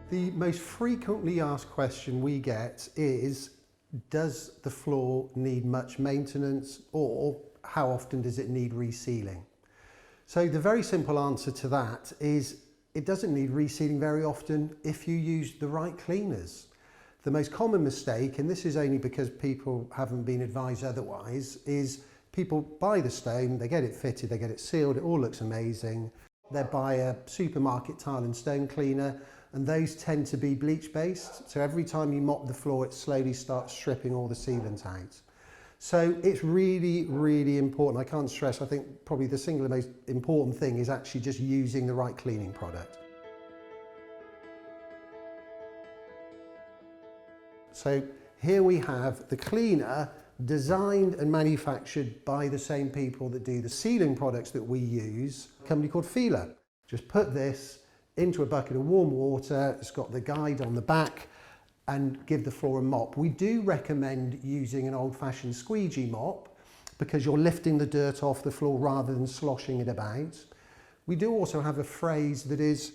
The most frequently asked question we get is, does the floor need much maintenance, or how often does it need resealing? So the very simple answer to that is it doesn't need resealing very often if you use the right cleaners. The most common mistake, and this is only because people haven't been advised otherwise, is people buy the stone, they get it fitted, they get it sealed, it all looks amazing. They buy a supermarket tile and stone cleaner, and those tend to be bleach based. So every time you mop the floor, it slowly starts stripping all the sealant out. So it's really, really important. I can't stress, I think probably the single most important thing is actually just using the right cleaning product. So here we have the cleaner designed and manufactured by the same people that do the sealing products that we use, a company called Feeler. Just put this into a bucket of warm water, it's got the guide on the back, and give the floor a mop. We do recommend using an old-fashioned squeegee mop because you're lifting the dirt off the floor rather than sloshing it about. We do also have a phrase that is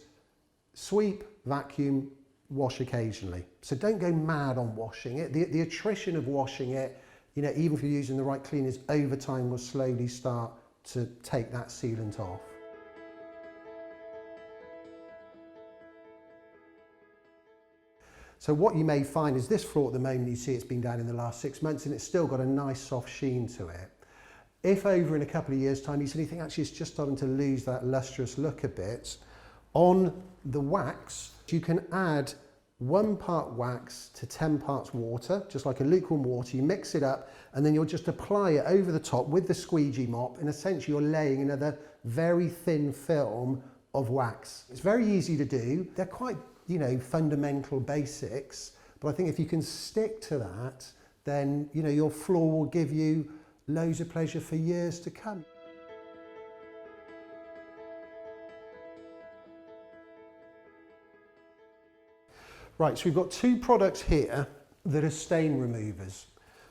sweep, vacuum, wash occasionally. So don't go mad on washing it. The attrition of washing it, you know, even if you're using the right cleaners, over time will slowly start to take that sealant off. So what you may find is this floor at the moment, you see it's been down in the last 6 months and it's still got a nice soft sheen to it. If over in a couple of years' time you see anything, actually it's just starting to lose that lustrous look a bit, on the wax, you can add 1 part wax to 10 parts water, just like a lukewarm water. You mix it up and then you'll just apply it over the top with the squeegee mop, and essentially you're laying another very thin film of wax. It's very easy to do. They're quite, you know, fundamental basics, but I think if you can stick to that, then, you know, your floor will give you loads of pleasure for years to come. Right, so we've got 2 products here that are stain removers,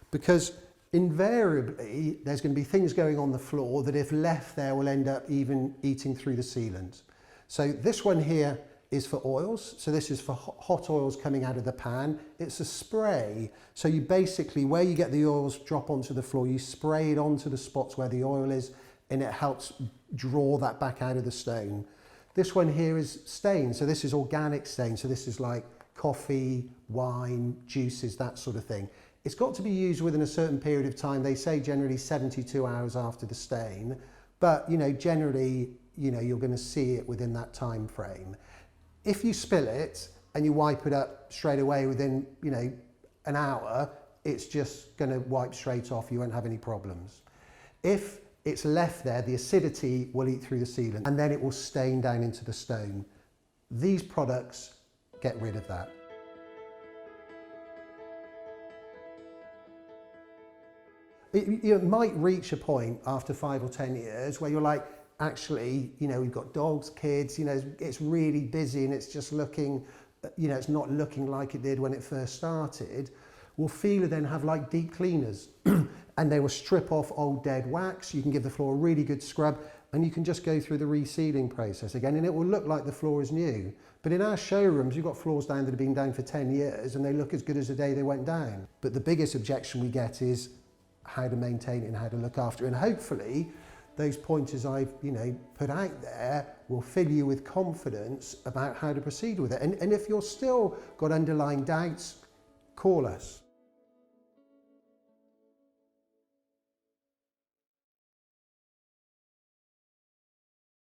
because invariably there's going to be things going on the floor that if left there will end up even eating through the sealant. So this one here is for oils. So this is for hot oils coming out of the pan. It's a spray. So you basically, where you get the oils drop onto the floor, you spray it onto the spots where the oil is, and it helps draw that back out of the stone. This one here is stain. So this is organic stain. So this is like coffee, wine, juices, that sort of thing. It's got to be used within a certain period of time. They say generally 72 hours after the stain, but you know, generally, you know, you're going to see it within that time frame. If you spill it and you wipe it up straight away within, you know, an hour, it's just going to wipe straight off. You won't have any problems. If it's left there, the acidity will eat through the sealant and then it will stain down into the stone. These products get rid of that. It might reach a point after 5 or 10 years where you're like, actually, you know, we've got dogs, kids, you know, it's really busy and it's just looking, you know, it's not looking like it did when it first started. Well, Feeler then have like deep cleaners and they will strip off old dead wax. You can give the floor a really good scrub and you can just go through the resealing process again and it will look like the floor is new. But in our showrooms, you've got floors down that have been down for 10 years and they look as good as the day they went down. But the biggest objection we get is how to maintain it and how to look after it. And hopefully those pointers I've, you know, put out there will fill you with confidence about how to proceed with it. And if you're still got underlying doubts, call us.